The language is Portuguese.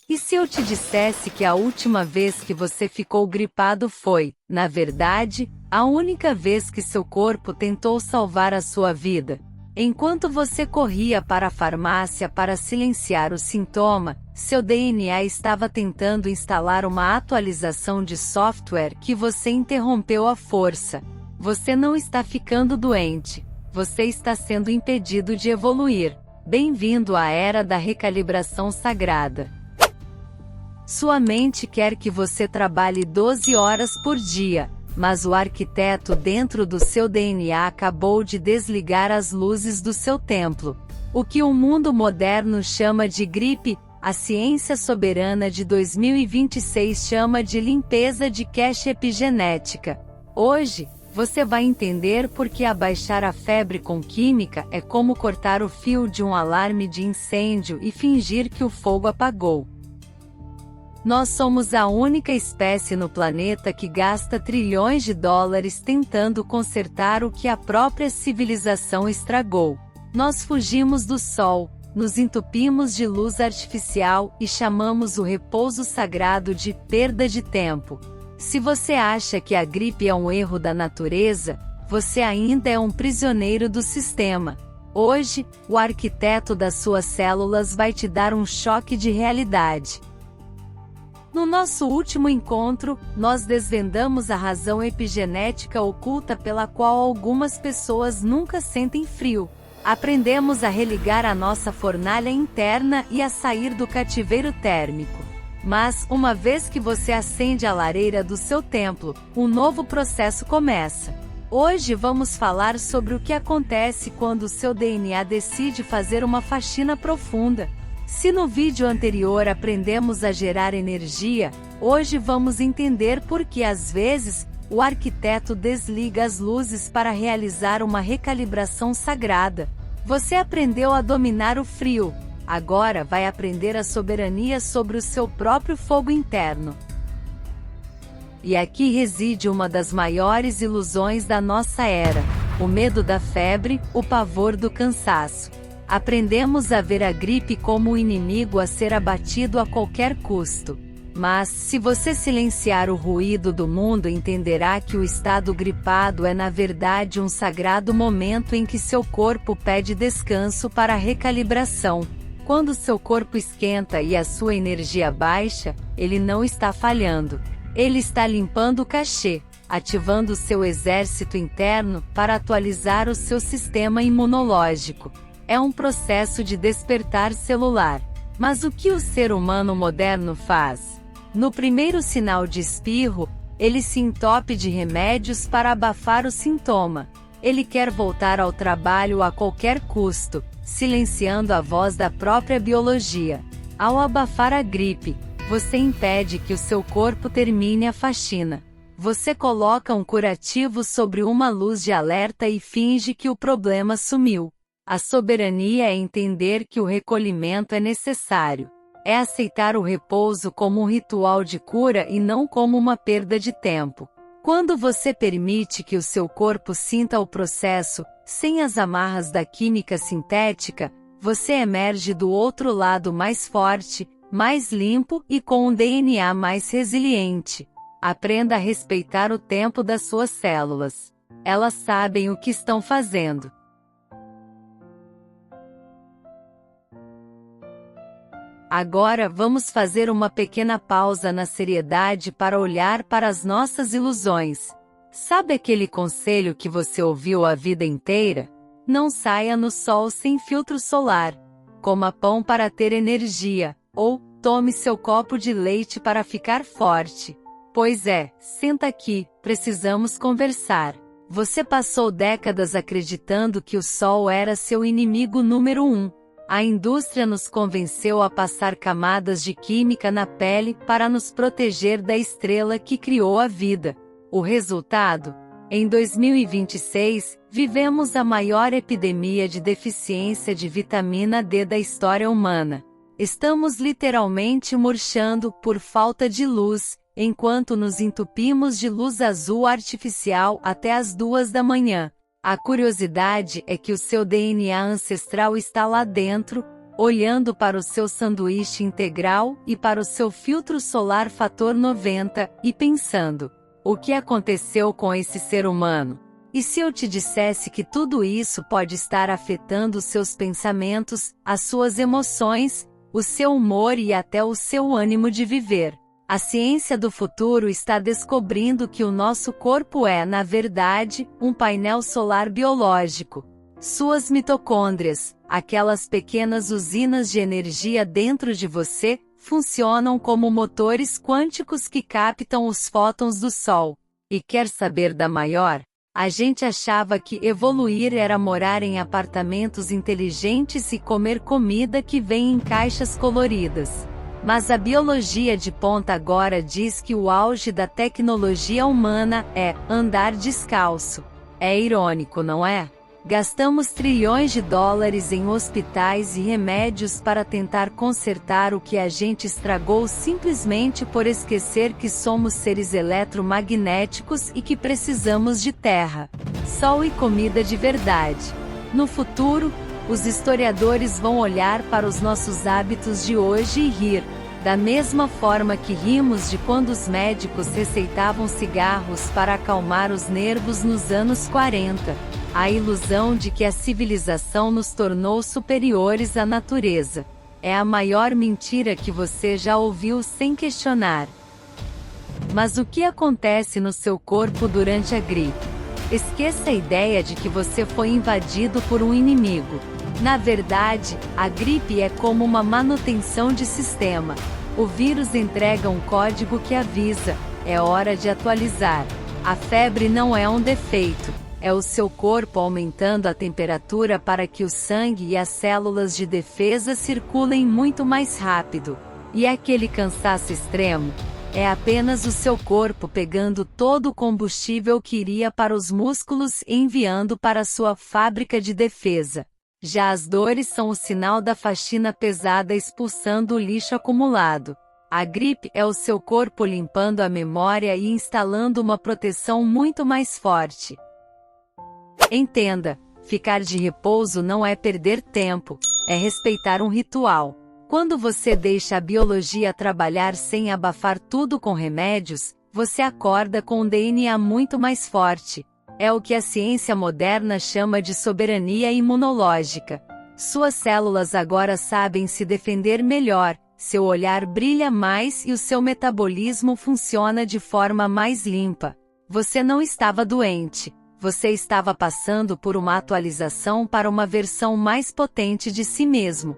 E se eu te dissesse que a última vez que você ficou gripado foi, na verdade, a única vez que seu corpo tentou salvar a sua vida? Enquanto você corria para a farmácia para silenciar o sintoma, seu DNA estava tentando instalar uma atualização de software que você interrompeu à força. Você não está ficando doente. Você está sendo impedido de evoluir. Bem-vindo à era da recalibração sagrada. Sua mente quer que você trabalhe 12 horas por dia, mas o arquiteto dentro do seu DNA acabou de desligar as luzes do seu templo. O que o mundo moderno chama de gripe, a ciência soberana de 2026 chama de limpeza de cache epigenética. Hoje, você vai entender por que abaixar a febre com química é como cortar o fio de um alarme de incêndio e fingir que o fogo apagou. Nós somos a única espécie no planeta que gasta trilhões de dólares tentando consertar o que a própria civilização estragou. Nós fugimos do sol, nos entupimos de luz artificial e chamamos o repouso sagrado de perda de tempo. Se você acha que a gripe é um erro da natureza, você ainda é um prisioneiro do sistema. Hoje, o arquiteto das suas células vai te dar um choque de realidade. No nosso último encontro, nós desvendamos a razão epigenética oculta pela qual algumas pessoas nunca sentem frio. Aprendemos a religar a nossa fornalha interna e a sair do cativeiro térmico. Mas, uma vez que você acende a lareira do seu templo, um novo processo começa. Hoje vamos falar sobre o que acontece quando o seu DNA decide fazer uma faxina profunda. Se no vídeo anterior aprendemos a gerar energia, hoje vamos entender por que às vezes, o arquiteto desliga as luzes para realizar uma recalibração sagrada. Você aprendeu a dominar o frio, agora vai aprender a soberania sobre o seu próprio fogo interno. E aqui reside uma das maiores ilusões da nossa era: o medo da febre, o pavor do cansaço. Aprendemos a ver a gripe como o inimigo a ser abatido a qualquer custo. Mas, se você silenciar o ruído do mundo, entenderá que o estado gripado é na verdade um sagrado momento em que seu corpo pede descanso para a recalibração. Quando seu corpo esquenta e a sua energia baixa, ele não está falhando. Ele está limpando o cachê, ativando seu exército interno para atualizar o seu sistema imunológico. É um processo de despertar celular. Mas o que o ser humano moderno faz? No primeiro sinal de espirro, ele se entope de remédios para abafar o sintoma. Ele quer voltar ao trabalho a qualquer custo, silenciando a voz da própria biologia. Ao abafar a gripe, você impede que o seu corpo termine a faxina. Você coloca um curativo sobre uma luz de alerta e finge que o problema sumiu. A soberania é entender que o recolhimento é necessário. É aceitar o repouso como um ritual de cura e não como uma perda de tempo. Quando você permite que o seu corpo sinta o processo, sem as amarras da química sintética, você emerge do outro lado mais forte, mais limpo e com um DNA mais resiliente. Aprenda a respeitar o tempo das suas células. Elas sabem o que estão fazendo. Agora vamos fazer uma pequena pausa na seriedade para olhar para as nossas ilusões. Sabe aquele conselho que você ouviu a vida inteira? Não saia no sol sem filtro solar. Coma pão para ter energia. Ou, tome seu copo de leite para ficar forte. Pois é, senta aqui, precisamos conversar. Você passou décadas acreditando que o sol era seu inimigo número 1. A indústria nos convenceu a passar camadas de química na pele para nos proteger da estrela que criou a vida. O resultado? Em 2026, vivemos a maior epidemia de deficiência de vitamina D da história humana. Estamos literalmente murchando por falta de luz, enquanto nos entupimos de luz azul artificial até as 2 da manhã. A curiosidade é que o seu DNA ancestral está lá dentro, olhando para o seu sanduíche integral e para o seu filtro solar fator 90 e pensando: o que aconteceu com esse ser humano? E se eu te dissesse que tudo isso pode estar afetando os seus pensamentos, as suas emoções, o seu humor e até o seu ânimo de viver? A ciência do futuro está descobrindo que o nosso corpo é, na verdade, um painel solar biológico. Suas mitocôndrias, aquelas pequenas usinas de energia dentro de você, funcionam como motores quânticos que captam os fótons do Sol. E quer saber da maior? A gente achava que evoluir era morar em apartamentos inteligentes e comer comida que vem em caixas coloridas. Mas a biologia de ponta agora diz que o auge da tecnologia humana é andar descalço. É irônico, não é? Gastamos trilhões de dólares em hospitais e remédios para tentar consertar o que a gente estragou simplesmente por esquecer que somos seres eletromagnéticos e que precisamos de terra, sol e comida de verdade. No futuro, os historiadores vão olhar para os nossos hábitos de hoje e rir, da mesma forma que rimos de quando os médicos receitavam cigarros para acalmar os nervos nos anos 40. A ilusão de que a civilização nos tornou superiores à natureza. É a maior mentira que você já ouviu sem questionar. Mas o que acontece no seu corpo durante a gripe? Esqueça a ideia de que você foi invadido por um inimigo. Na verdade, a gripe é como uma manutenção de sistema. O vírus entrega um código que avisa: é hora de atualizar. A febre não é um defeito. É o seu corpo aumentando a temperatura para que o sangue e as células de defesa circulem muito mais rápido. E aquele cansaço extremo? É apenas o seu corpo pegando todo o combustível que iria para os músculos e enviando para sua fábrica de defesa. Já as dores são o sinal da faxina pesada expulsando o lixo acumulado. A gripe é o seu corpo limpando a memória e instalando uma proteção muito mais forte. Entenda, ficar de repouso não é perder tempo, é respeitar um ritual. Quando você deixa a biologia trabalhar sem abafar tudo com remédios, você acorda com um DNA muito mais forte. É o que a ciência moderna chama de soberania imunológica. Suas células agora sabem se defender melhor, seu olhar brilha mais e o seu metabolismo funciona de forma mais limpa. Você não estava doente. Você estava passando por uma atualização para uma versão mais potente de si mesmo.